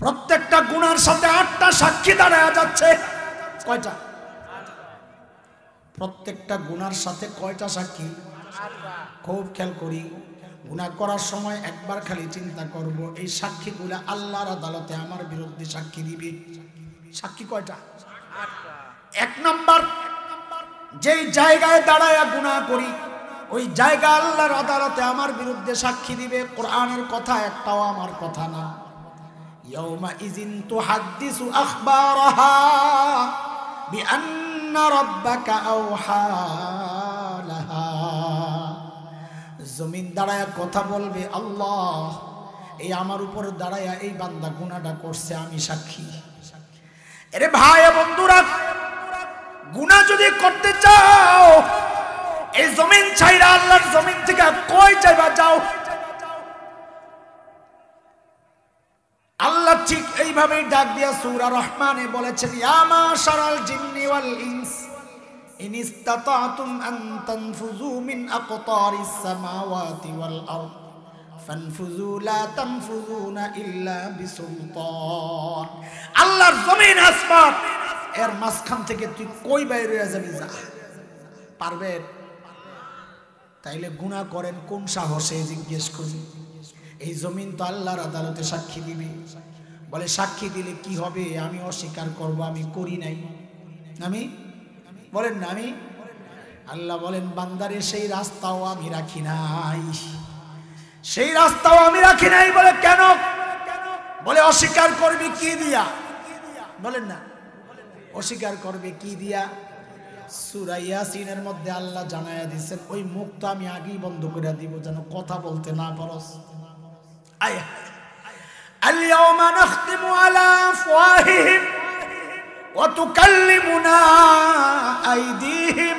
প্রত্যেকটা গুনার সাথে 8টা সাক্ষী দাঁড়ায় যাচ্ছে। কয়টা? প্রত্যেকটা গুনার সাথে কয়টা সাক্ষী? খুব খেয়াল করি। গুনাহ করার সময় একবার খালি চিন্তা করব, এই সাক্ষীগুলো আল্লাহর আদালতে আমার বিরুদ্ধে সাক্ষী দিবে। সাক্ষী কয়টা? 8টা। 1 নাম্বার, যেই জায়গায় দাঁড়ায়া গুনাহ করি ওই জায়গা আল্লাহর আদালতে আমার বিরুদ্ধে সাক্ষী দিবে। কোরআনের কথা, একটাও আমার কথা না। ইয়াউমা ইযিন তুহাদ্দিসু আখবারাহা বিআন্না রাব্বাকা আওহা লাহা। জমিন দাঁড়ায়া কথা বলবে, আল্লাহ এই আমার উপর দাঁড়ায়া এই বান্দা গুনাহটা করছে, আমি সাক্ষী। আরে ভাই বন্ধুরা, গুনাহ যদি করতে চাও এই জমিন ছাইরা আল্লাহর জমিন থেকে কই যাইবা যাও। আল্লাহ ঠিক এইভাবেই ডাক দিয়া সূরা রহমানে বলেছেন, ইয়া মাশারাল জিন্নি ওয়াল ইনস ইন ইসতাতাতুম আন তানফুযু মিন আকতারিস সামাওয়াতি ওয়াল আরদ ফানফুযু লা তানফুযুনা ইল্লা বিসুলতান। আল্লাহর জমিন আসমান এর মাঝখান থেকে তুই কই বাইরে হয়ে যাবি? যা, পারবে? তাইলে গুনাহ করেন কোন সাহসে জিজ্ঞেস করি। এই জমিন তো আল্লাহর আদালতে সাক্ষী দিবে। বলে সাক্ষী দিলে কি হবে? আমি অস্বীকার করব, আমি করি নাই। আমি বলেন না, আমি। আল্লাহ বলেন, বান্দারে সেই রাস্তাও আমি রাখি নাই, সেই রাস্তাও আমি রাখি নাই। বলে কেন? বলে অস্বীকার করবি কি দিয়া? বলেন না, অস্বীকার করবে কি দিয়া? সূরা ইয়াসিনের মধ্যে আল্লাহ জানায়া দিয়েছেন, ওই মুখ তো আমি আগেই বন্ধ করে দিব, যেন কথা বলতে না পারস। আয়া আল-ইয়াওমা নাখতিমু আলা আফওয়াহিহিম ওয়া তুকাল্লিমুনা আইদিহিম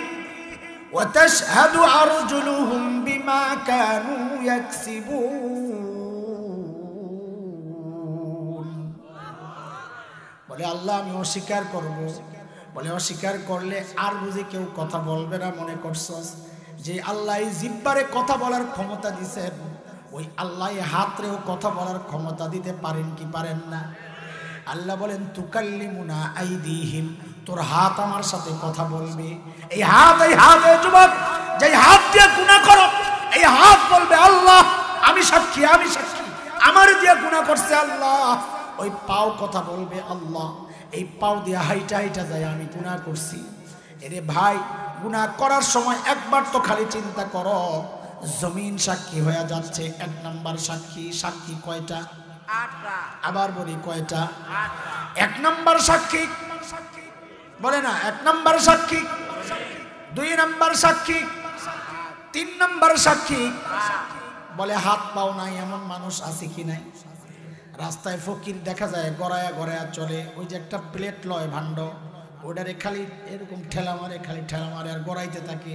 ওয়া তাশহাদু আরজুলুহুম বিমা কানু ইয়াকসিবুন। বলে আল্লাহ আমি অস্বীকার করব। বলে অস্বীকার করলে আর বুঝি কেউ কথা বলবে না মনে করছস? যে আল্লাহ এই জিহ্বারে কথা বলার ক্ষমতা দিয়েছেন, ওই আল্লাহ হাতরেও কথা বলার ক্ষমতা দিতে পারেন কি পারেন না? আল্লাহ বলেন তুকাল্লিমুনা আইদিহিম, তোর হাত আমার সাথে কথা বলবে। এই হাত যুবক, যে হাত দিয়ে গুনাহ করো, এই হাত বলবে আল্লাহ আমি সাক্ষী, আমি সাক্ষী, আমার দিয়ে গুনাহ করছে আল্লাহ। ওই পাও কথা বলবে আল্লাহ এই পাও দিয়ে হাইটা হাইটা যায় আমি গুনাহ করছি। এরে ভাই, গুনাহ করার সময় একবার তো খালি চিন্তা করো, জমিন সাক্ষী হয়ে যাচ্ছে। 1 নাম্বার সাক্ষী। সাক্ষী কয়টা? 8টা। আবার বলি কয়টা? 8টা। 1 নাম্বার সাক্ষী বলে না, 1 নাম্বার সাক্ষী, 2 নাম্বার সাক্ষী, 3 নাম্বার সাক্ষী। বলে হাত পাও নাই এমন মানুষ আছে কি নাই? রাস্তায় ফকির দেখা যায় গড়ায়া গড়ায়া চলে, ওই যে একটা প্লেট লয় ভাণ্ড, ওটারে খালি এরকম ঠেলা মারে, খালি ঠেলা মারে আর গড়াইতে থাকে।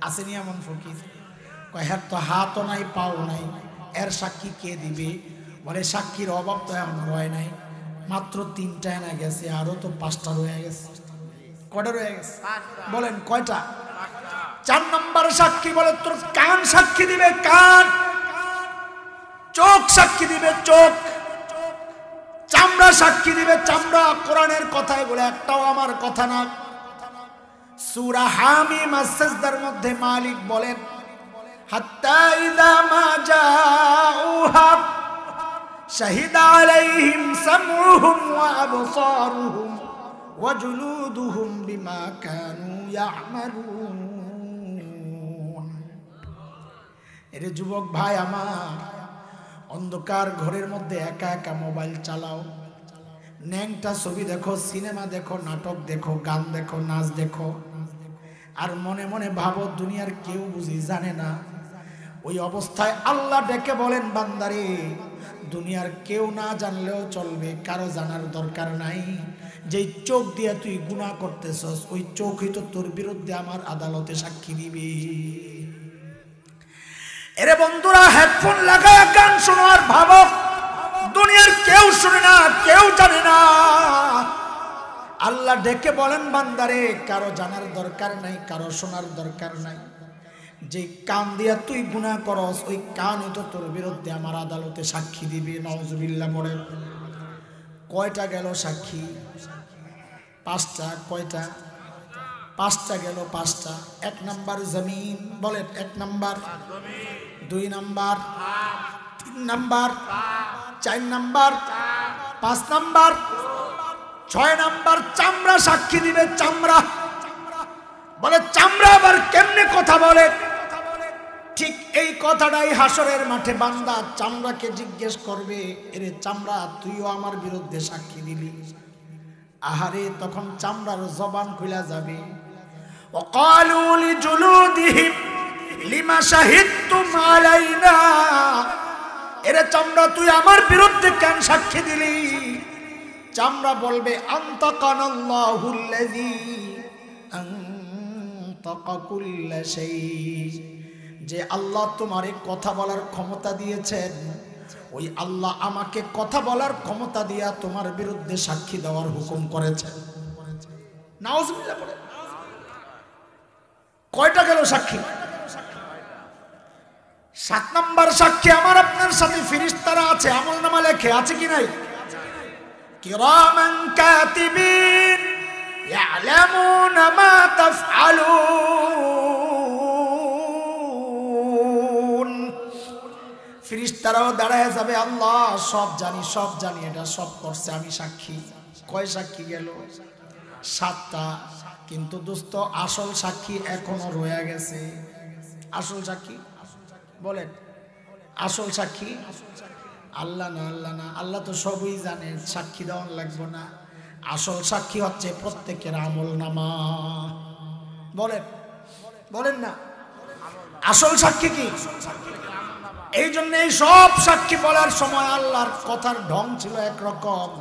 আসেনি এমন ফকির? কয় হ্যাঁ, তো হাতও নাই পাও নাই, এর সাক্ষী কে দিবে? বলে সাক্ষীর অভাব তো এমন হয় নাই, মাত্র 3টা এনে গেছে, আরো তো 5টা রয়ে গেছে। কয়টা রয়ে গেছে? বলেন কয়টা? 4 নম্বর সাক্ষী বলে তোর কান সাক্ষী দিবে, কান। চোখ সাক্ষী দিবে, চোখ। চামড়া সাক্ষী দিবে, চামড়া। কোরআনের কথায় বলে একটাও আমার কথা না। সূরা হামিম আস-সাজদার মধ্যে মালিক বলেন, হাত্তা ইযা মা জাউহা শাহিদা আলাইহিম সামউহুম ওয়া আবসারুহুম ওয়া জুলুদুহুম বিমা কানু ইয়ামালুন। এরে যুবক ভাই আমার, অন্ধকার ঘরের মধ্যে একা একা মোবাইল চালাও, ন্যাংটা ছবি দেখো, সিনেমা দেখো, নাটক দেখো, গান দেখো, নাচ দেখো, আর মনে মনে ভাবো দুনিয়ার কেউ বুঝি জানে না। ওই অবস্থায় আল্লাহ ডেকে বলেন, বান্দারে দুনিয়ার কেউ না জানলেও চলবে, কারো জানার দরকার নাই। যেই চোখ দিয়ে তুই গুনাহ করতেছস, ওই চোখই তো তোর বিরুদ্ধে আমার আদালতে সাক্ষী দিবে। এরে বন্ধুরা, হেডফোন লাগায় গান শোনো আর ভাবো দুনিয়ার কেউ শুনে না, কেউ জানে না। আল্লাহ ডেকে বলেন, বান্দারে কারো জানার দরকার নাই, কারো শোনার দরকার নাই। যে কান দিয়া তুই গুনাহ করস, ওই কানই তো তোর বিরুদ্ধে আমার আদালতে সাক্ষী দিবে। নাউজুবিল্লাহ বলেন। কয়টা গেল সাক্ষী? পাঁচটা। কয়টা? পাঁচটা গেল, পাঁচটা। এক নাম্বার জমিন, বলেন এক নাম্বার, দুই নাম্বার, তিন নাম্বার, চার নাম্বার, পাঁচ নাম্বার, ছয় নাম্বার চামড়া সাক্ষী দিবে। চামড়া বলে, চামড়া আবার কেমনে কথা বলে? ঠিক এই কথাটাই হাসরের মাঠে বান্দা চামড়াকে জিজ্ঞেস করবে, এরে চামড়া, তুইও আমার বিরুদ্ধে সাক্ষী দিলি। আহারে, তখন চামড়ার জবান খুলে যাবে। ওয়াকালু লিজুলুদিহিম লিমা শাহিদতুম আলাইনা, এরে চামড়া, তুই আমার বিরুদ্ধে কেন সাক্ষী দিলি? চামড়া বলবে, আনতাকানাল্লাহুল্লাযী আনতাকা কুল্লা শাই, যে আল্লাহ তোমারে কথা বলার ক্ষমতা দিয়েছেন, ওই আল্লাহ আমাকে কথা বলার ক্ষমতা দিয়া তোমার বিরুদ্ধে সাক্ষী দেওয়ার হুকুম করেছেন। নাউজুবিল্লাহ বলে। কয়টা গেল সাক্ষী? সাত নাম্বার সাক্ষী আমার আপনার সাথে ফেরেশতারা আছে, আমলনামা লেখে, আছে কি নাই? কিরামান কাতিবিন ইয়ালামুনা মা তাফআলুন। ফেরেশতারাও দাঁড়ায় যাবে, আল্লাহ সব জানি, সব জানি, এটা সব করছে, আমি সাক্ষী। কয় সাক্ষী গেল? সাতটা। কিন্তু দোস্ত, আসল সাক্ষী এখনো রয়ে গেছে। আসল সাক্ষী বলেন, আসল সাক্ষী আল্লাহ না, আল্লাহ না, আল্লাহ তো সবই জানেন, সাক্ষী দেওয়া লাগবে না। আসল সাক্ষী হচ্ছে প্রত্যেকের আমলনামা। বলেন, বলেন না, আসল সাক্ষী কি? এই জন্য এই সব সাক্ষী বলার সময় আল্লাহর কথার ঢং ছিল একরকম,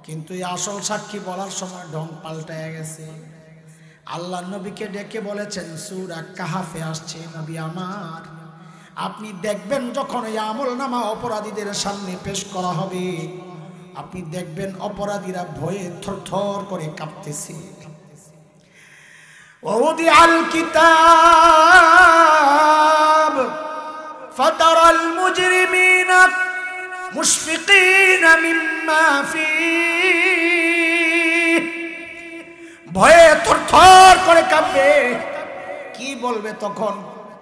কিন্তু এই আসল সাক্ষী বলার সময় ঢং পাল্টায় গেছে। আল্লাহ নবীকে ডেকে বলেছেন, সূরা কাহাফে আসছে, নবী আমার, আপনি দেখবেন যখন এই আমলনামা অপরাধীদের সামনে পেশ করা হবে, আপনি দেখবেন অপরাধীরা ভয়ে থরথর করে কাঁপতেছে। ওয়াউদিআল কিতাব ফাতারাল মুজরিমিনা মুশফিকিনা মিম্মা ফীহি, ভয়ে থরথর করে কাঁপবে। কি বলবে তখন?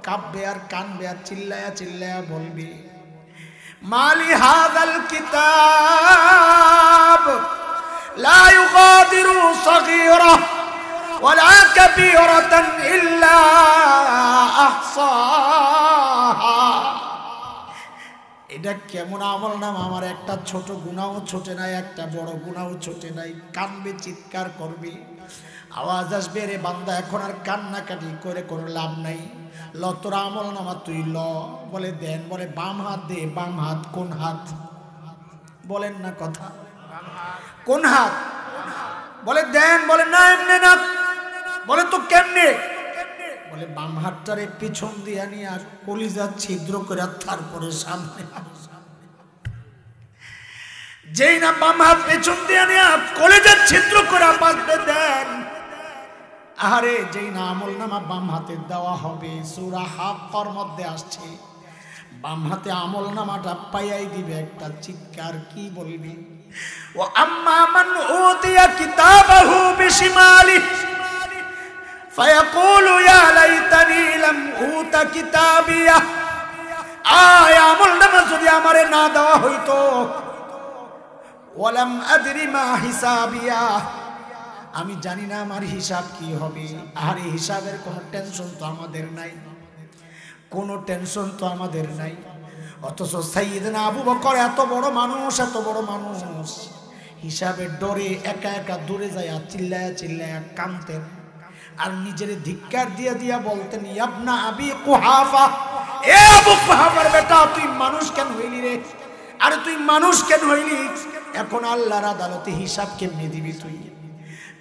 কাঁপবে আর কানবে আর চিল্লায়া চিল্লায়া বলবে, মালি হাযাল কিতাব লা ইউগাদিরু সাগীরা ওয়ালা কাবীরাতান ইল্লা আহসাহা। এটা কেমন আমলনামা? আমার একটা ছোট গুনাহও ছোটে নাই, একটা বড় গুনাহও ছোটে নাই। কানবে, চিৎকার করবে, আওয়াজ আসবে, রে বান্দা, এখন আর কান্নাকাটি করে কোনো লাভ নাই, ল তোর আমলনামা তুই ল। বলে দেন, বলে বাম হাত দে। বাম হাত কোন হাত? বলেন না কথা, কোন হাত? বলে দেন। বলে না, এমনি না। বলে তো কেমনে? বলে বাম হাতটারে পিছন দিয়ে নিয়ে আর কলিজা ছিদ্র করে তারপরে সামনে। যেই না বাম হাত পেছন দিয়ে নিয়ে কলিজা ছিদ্র করে বাঁধতে দেন, আরে যেই না আমলনামা বাম হাতে দেওয়া হবে, সূরা হাক্কার মধ্যে আসছে, বাম হাতে আমলনামাটা পাইয়াই দিবে একটা চিৎকার। কি বলবি? ও আম্মা মান উতিয়া কিতাবাহু বিশিমালিহি ফায়াকুলু ইয়া লাইতানি লাম উতা কিতাবিয়া। আয় আমলনামা যদি আমারে না দেওয়া হইতো, ওয়ালাম আদরি মা হিসাবিয়া, আমি জানি না আমার হিসাব কি হবে। আর এই হিসাবের কোনো টেনশন তো আমাদের নাই, কোনো টেনশন তো আমাদের নাই। অথচ সাইয়েদনা আবু বকর এত বড় মানুষ, এত বড় মানুষ, হিসাবের ডরে একা একা দূরে যায় চিল্লায়া চিল্লায়া কাঁদতেন আর নিজের ধিক্কার দিয়া দিয়া বলতেন, ইবনা আবি কুহাফা, এ আবু কুহাফার বেটা, তুই মানুষ কেন হইলি রে? আরে তুই মানুষ কেন হইলি? এখন আল্লাহর আদালতে হিসাব কেমনে দিবি তুই?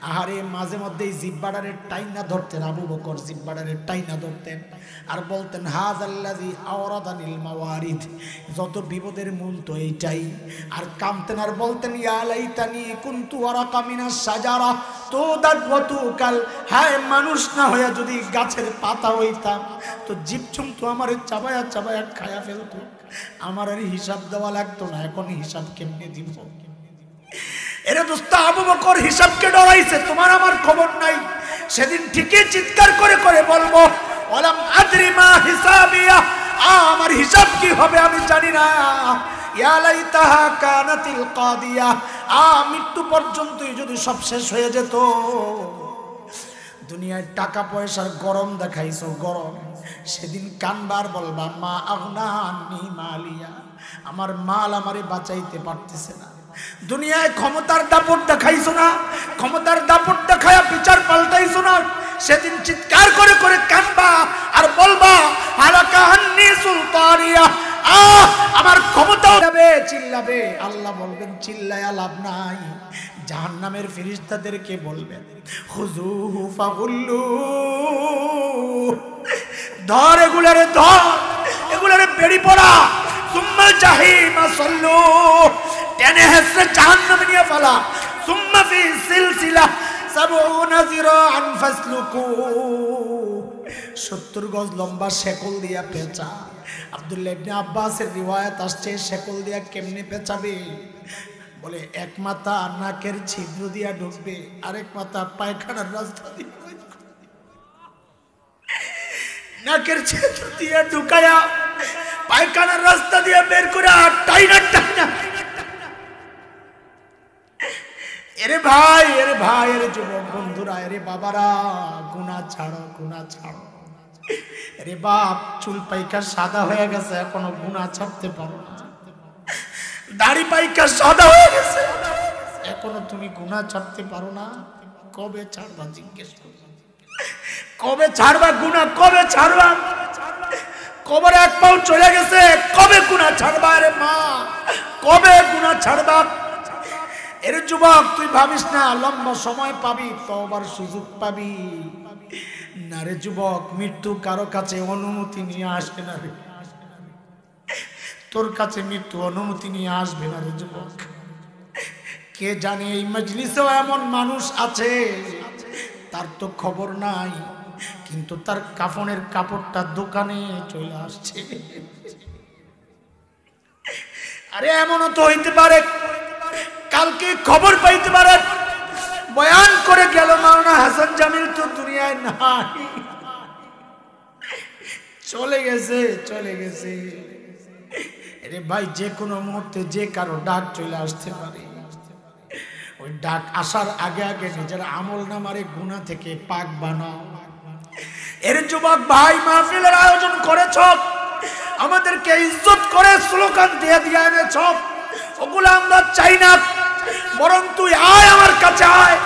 আহারে মাঝে মধ্যেই জিব্বাডারে টাইনা ধরতেন আবু বকর, জিব্বাডারে টাইনা ধরতেন আর বলতেন, হাযাল্লাযী আওরাদানিল মাওয়ারিদ, যত বিপদের মূল তো এইটাই। আর কামতেন আর বলতেন, ইয়া লাইতানি কুনতু ওয়ারাকা মিনাশ শাজারা তুদাত ওয়া তুকাল, হায় মানুষ না হইয়া যদি গাছের পাতা হইতাম তো জীবজন্তু আমারে চাবায়া চাবায়া খায়া ফেলতো, আমার আর হিসাব দেওয়া লাগতো না। এখন হিসাব কেমনে দিব? এরে দোস্ত, আবু বকর হিসাবকে ডরাইছে, তোমার আমার খবর নাই। সেদিন ঠিকই চিৎকার করে করে বলবো, ওয়ালাম আদরি মা হিসাবিয়া, আমার হিসাব কি হবে আমি জানি না। ইয়া লাইতাহা কানাতিল কাদিয়া, মৃত্যু পর্যন্তই যদি সব শেষ হয়ে যেত। দুনিয়ায় টাকা পয়সার গরম দেখাইছো, গরম। সেদিন কানবার বলবা, মা আগনা আন্নি মালিয়া, আমার মাল আমারে বাঁচাইতে পারতেছে না। দুনিয়ায় ক্ষমতার দাপট দেখাইছো না, ক্ষমতার দাপট দেখায়া বিচার পাল্টাইছো না। সেদিন চিৎকার করে করে কানবা আর বলবা, হালাকা আন্নি সুলতানিয়া, আমার ক্ষমতা যাবে, চিল্লাবে। আল্লাহ বলবেন, চিল্লায়া লাভ নাই। জাহান্নামের ফেরেশতাদেরকে বলবেন, খুযুহু ফাগুল্লু, ধর এগুলারে, ধর এগুলারে, বেড়ি পড়া। সুম্মা জাহিমা সাল্লু, টেনে হেসে জাহান্নামে নিয়ে ফেলা। সুম্মা ফি সিলসিলা সাবউনা যিরাআন ফাসলুকু, 70 গজ লম্বা শেকল দিয়া পেঁচা। আব্দুল্লাহ ইবনে আব্বাসের রিওয়ায়াত আসছে, শেকল দিয়া কেমনে পেঁচাবে? বলে এক মাথা নাকের ছিদ্র দিয়া ঢুকবে, আরেক মাথা পায়খানার রাস্তা দিয়ে, নাকের ছিদ্র দিয়ে ঢুকায়া পায়খানার রাস্তা দিয়ে বের করে টাইনা টাইনা। এরে ভাই, এরে ভাই, এরে যুবক বন্ধুরা, এরে বাবারা, গুনাহ ছাড়ো, গুনাহ ছাড়ো। এরে বাপ, চুল পাইকা সাদা হয়ে গেছে, এখনো গুনাহ ছাড়তে পারো না। দাড়ি পাইকা সাদা হয়ে গেছে, এখনো তুমি গুনাহ ছাড়তে পারো না। কবে ছাড়বা জিজ্ঞেস করো, কবে ছাড়বা গুনাহ, কবে ছাড়বা? কবর এক পাও চলে গেছে, কবে গুনাহ ছাড়বা? রে মা, কবে গুনাহ ছাড়বা? এর যুবক, তুই ভাবিস না লম্বা সময় পাবি, তওবার সুযোগ পাবি না রে যুবক। মৃত্যু কারো কাছে অনুমতি নিয়ে আসবে না রে, তোর কাছে মৃত্যু অনুমতি নিয়ে আসবে না রে যুবক। কে জানে এই মজলিসেও এমন মানুষ আছে, তার তো খবর নাই, কিন্তু তার কাফনের কাপড়টা দোকানে চলে আসছে। আরে এমনও তো হইতে পারে, কালকে খবর পাইতে পারে, বয়ান করে গেল মাওলানা হাসান জামিল তো দুনিয়ায় নাই, চলে গেছে, চলে গেছে। আরে ভাই, যে কোনো মুহূর্তে যে কারো ডাক চলে আসতে পারে। ওই ডাক আসার আগে আগে নিজের আমল নামারে গুনাহ থেকে পাক বানাও। এর যুবক ভাই, মাহফিলের আয়োজন করেছ, আমাদেরকে ইজ্জত করে স্লোগান দিয়ে দিয়ে এনেছ, ওগুলো আমরা চাই না। বরং তুই আয়, আমার কাছে আয়,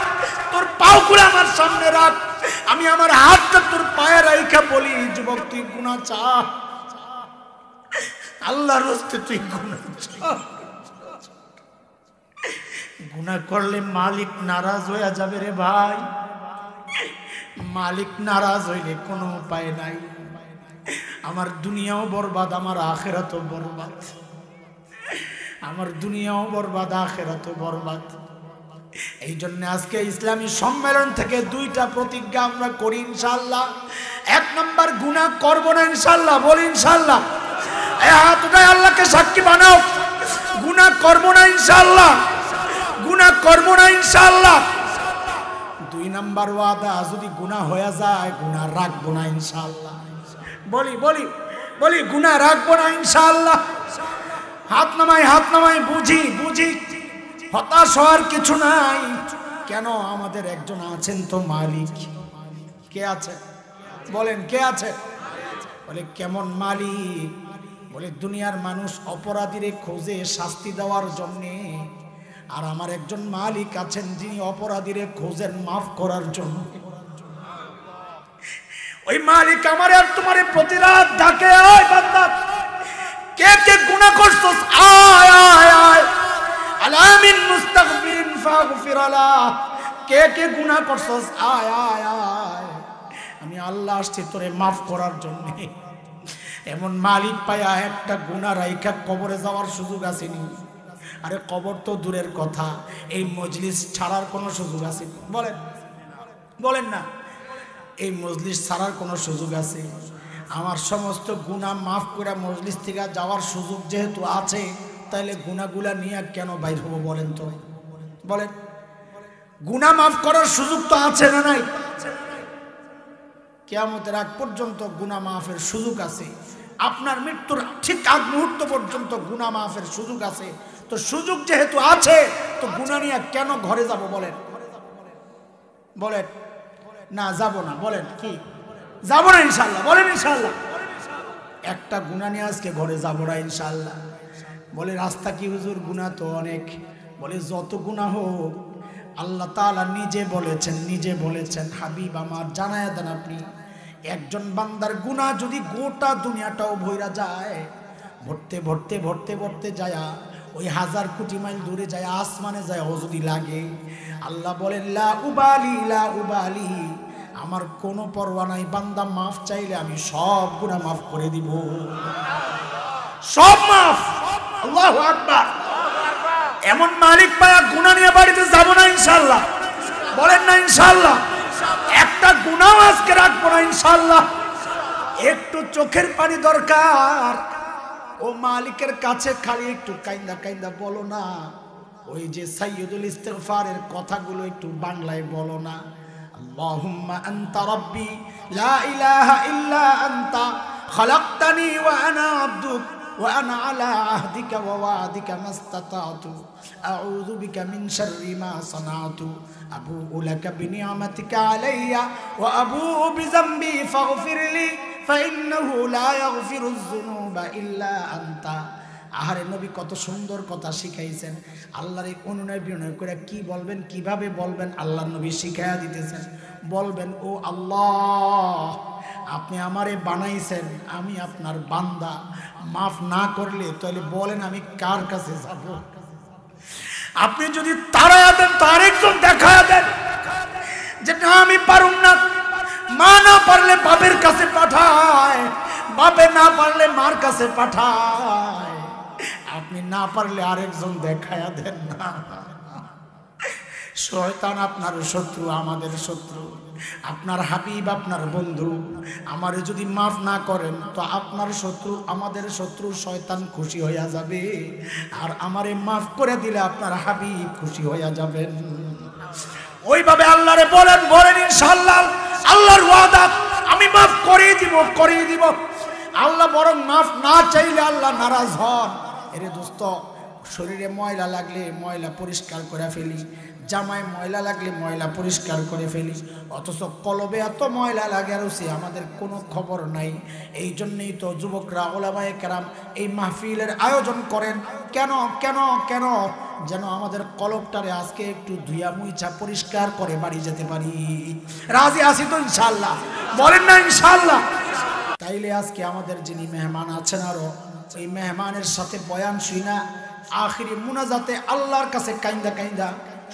তোর পাগুলো আমার সামনে রাখ, আমি আমার হাতটা তোর পায়ে রাইখা বলি, যুবক তুই গুনাহ চা, আল্লাহর রাস্তে তুই গুনাহ চা। গুনাহ করলে মালিক নারাজ হয়ে যাবে রে ভাই। মালিক নারাজ হইলে কোনো উপায় নাই। আমার দুনিয়াও বরবাদ, আমার আখিরাতও বরবাদ। আমার দুনিয়াও বরবাদ, আখিরাতও বরবাদ। এই জন্য আজকে ইসলামী সম্মেলন থেকে দুইটা প্রতিজ্ঞা আমরা করি ইনশাআল্লাহ। এক নাম্বার, গুনাহ করব না ইনশাআল্লাহ, বলি ইনশাআল্লাহ। এই হাত উঠায় আল্লাহকে সাক্ষী বানাও, গুনাহ করব না ইনশাআল্লাহ, গুনাহ করব না ইনশাআল্লাহ। দুই নাম্বার ওয়াদা, যদি গুনাহ হয়ে যায় গুনাহ রাখবো না ইনশাআল্লাহ। বলি বলি বলি, গুনাহ রাখবো না ইনশাআল্লাহ। হাত নামাই, হাত নামাই, বুঝি বুঝি, হতাশ হওয়ার কিছু নাই। কেন? আমাদের একজন আছেন তো মালিক। কে আছে বলেন, কে আছে? বলে কেমন মালিক? বলে দুনিয়ার মানুষ অপরাধীরে খোঁজে শাস্তি দেওয়ার জন্যে, আর আমার একজন মালিক আছেন যিনি অপরাধীরে খোঁজেন মাফ করার জন্য। ওই মালিক আমার আর তোমার প্রতি রাত ডাকে, আয় বান্দা, কে কে গুনাহ করছস, আয় আয় আয়, আলামিন মুস্তাগফিরিন ফাগফির আলা। কে কে গুনাহ করছস, আয় আয় আয়, আমি আল্লাহ আসছি তোরে মাফ করার জন্য। এমন মালিক পায়া একটা গুনাহ রাইখা কবরে যাওয়ার সুযোগ আসেনি। আরে কবর তো দূরের কথা, এই মজলিস ছাড়ার কোনো সুযোগ আছে? বলেন বলেন না, এই মজলিস ছাড়ার কোনো সুযোগ আছে? আমার সমস্ত গুনাহ মাফ করে মজলিস থেকে যাওয়ার সুযোগ যেহেতু আছে, তাহলে গুনাহগুলা নিয়ে কেন বাইর হবো বলেন তো? বলেন গুনাহ মাফ করার সুযোগ তো আছে না নাই? কিয়ামতের আগ পর্যন্ত গুনাহ মাফের সুযোগ আছে। আপনার মৃত্যুর ঠিক আগ মুহূর্ত পর্যন্ত গুনাহ মাফের সুযোগ আছে। তো সুযোগ যেহেতু আছে, তো গুনাহ নিয়ে কেন ঘরে যাব? বলেন বলেন না যাব না। বলেন কি যাব না? ইনশাআল্লাহ বলেন ইনশাআল্লাহ। একটা গুনাহ নিয়ে আজকে ঘরে যাব না ইনশাআল্লাহ। বলে রাস্তা কি হুজুর? গুনাহ তো অনেক। বলে যত গুনাহ হোক আল্লাহ তাআলা নিজে বলেছেন হাবিব আমার জানায়া দেন আপনি, একজন বান্দার গুনাহ যদি গোটা দুনিয়াটাও ভইরা যায়, ভরতে ভরতে ভরতে ভরতে যায় ওই 1000 কোটি মাইল দূরে যায়, আসমানে যায় ও যদি লাগে, আল্লাহ বলেন লা উবালি, আমার কোনো পরোয়া নাই, বান্দা মাফ চাইলে আমি সব গুনাহ মাফ করে দিব, সব মাফ। আল্লাহু আকবার। এমন মালিক পায়া গুনাহ নিয়ে বাড়িতে যাব না ইনশাআল্লাহ। বলেন না ইনশাআল্লাহ। একটা গুনাহ আজকে রাখবো না ইনশাআল্লাহ। একটু চোখের পানি দরকার, ও মালিকের কাছে খালি একটু কাইন্দা কাইন্দা বলো না, ওই যে সাইয়্যিদুল ইস্তিগফারের কথাগুলো একটু বাংলায় বলো না। আল্লাহুম্মা আনতা রাব্বি লা ইলাহা ইল্লা আনতা খালাকতানি ওয়া আনা আবদুক ওয়া আনা আলা আহদিকা ওয়া ওয়াদিকা মাস্তাতাতু আউযু বিকা মিন শাররি মা সানাতু আবুউ লাকা বিনি'মাতিকা আলাইয়া ওয়া আবুউ বিযামবি ফাগফিরলি ফাইন্নাহু লা ইয়াগফিরুয যুনুবা ইল্লা আনতা। আহারে নবী কত সুন্দর কথা শিখাইছেন। আল্লাহর এই অনুনয় বিনয় করে কি বলবেন, কিভাবে বলবেন আল্লাহ নবী শিখাইয়া দিতেছেন। বলবেন ও আল্লাহ, আপনি আমারে বানাইছেন, আমি আপনার বান্দা, মাফ না করলে তাহলে বলেন আমি কার কাছে যাব? আপনি যদি তাড়ায়া দেন তো আরেকজন দেখায়া দেন যে না আমি পারুম না। মা না পারলে বাপের কাছে পাঠায়, বাপে না পারলে মার কাছে পাঠায়, আপনি না পারলে আরেকজন দেখায়া দেন না। শয়তান আপনার শত্রু, আমাদের শত্রু। আপনার হাবিব আপনার বন্ধু। আমারে যদি মাফ না করেন তো আপনার শত্রু, আমাদের শত্রু শয়তান খুশি হইয়া যাবে, আর আমারে মাফ করে দিলে আপনার হাবিব খুশি হইয়া যাবেন। ওইভাবে আল্লাহরে বলেন ইনশাআল্লাহ, আল্লাহর ওয়াদা আমি মাফ করিয়ে দিব। আল্লাহ বরং মাফ না চাইলে আল্লাহ নারাজ হন। এরে দোস্ত, শরীরে ময়লা লাগলে ময়লা পরিষ্কার করে ফেলি, জামায় ময়লা লাগলে ময়লা পরিষ্কার করে ফেলি, অথচ কলবে এত ময়লা লাগে আর আমাদের কোনো খবর নাই। এই জন্যই তো যুবকরা, ওলামায়ে কেরাম এই মাহফিলের আয়োজন করেন। কেন কেন কেন? যেন আমাদের কলবটারে আজকে একটু ধুইয়া মুইছা পরিষ্কার করে বাড়ি যেতে পারি। রাজি আছি তো ইনশাআল্লাহ? বলেন না ইনশাআল্লাহ। তাইলে আজকে আমাদের যিনি মেহমান আছেন, আরো এই মেহমানের সাথে বয়ান শুনা আখিরি মুনাজাতে আল্লাহর কাছে কাইন্দা কাইন্দা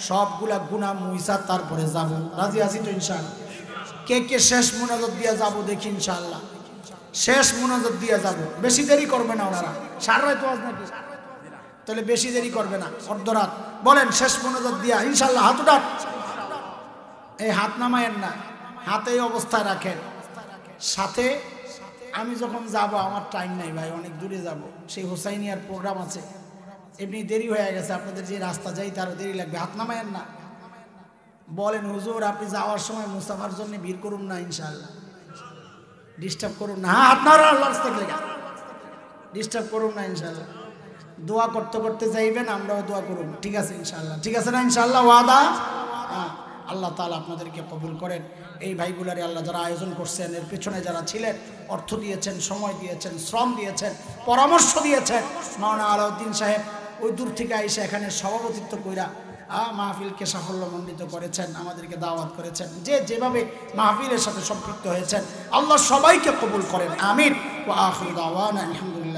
সবগুলা গুনাহ মুইসা তারপরে যাব। রাজি আছি তো ইনশাআল্লাহ? কে কে শেষ মুনাজাত দিয়া যাব দেখি ইনশাআল্লাহ। শেষ মুনাজাত দিয়া যাব, বেশি দেরি করবে না ওনারা। সারা রাত ওয়াজ নাকি? তাহলে বেশি দেরি করবে না, অর্ধরাত। বলেন শেষ মুনাজাত দিয়া ইনশাআল্লাহ। হাত উঠান, এই হাত নামায়েন না, হাতে এই অবস্থায় রাখেন। সাথে আমি যখন যাব, আমার টাইম নাই ভাই, অনেক দূরে যাব, সেই হোসাইনিয়ার প্রোগ্রাম আছে, এমনি দেরি হয়ে গেছে, আপনাদের যে রাস্তা যাই তারও দেরি লাগবে। হাত নামায়েন না। বলেন হুজুর আপনি যাওয়ার সময় মুস্তাফার জন্য ভিড় করুন না ইনশাআল্লাহ, ডিস্টার্ব করুন না। হাত নাড়া, আল্লাহর রাস্তায় ডিস্টার্ব করুন না ইনশাআল্লাহ। দোয়া করতে করতে যাইবেন, আমরাও দোয়া করুন, ঠিক আছে ইনশাআল্লাহ? ঠিক আছে না ইনশাআল্লাহ? ওয়াদা? হ্যাঁ। আল্লাহ তাআলা আপনাদেরকে কবুল করেন। এই ভাইগুলারে আল্লাহ যারা আয়োজন করছেন, এর পেছনে যারা ছিলেন, অর্থ দিয়েছেন, সময় দিয়েছেন, শ্রম দিয়েছেন, পরামর্শ দিয়েছেন, মাওলানা আলাউদ্দিন সাহেব ওই দূর থেকে আইসা এখানে সভাপতিত্ব কইরা মাহফিলকে সাফল্যমণ্ডিত করেছেন, আমাদেরকে দাওয়াত করেছেন, যে যেভাবে মাহফিলের সাথে সম্পৃক্ত হয়েছেন, আল্লাহ সবাইকে কবুল করেন। আমিন। ওয়া আখিরু দাওয়ানা আলহামদুলিল্লাহ।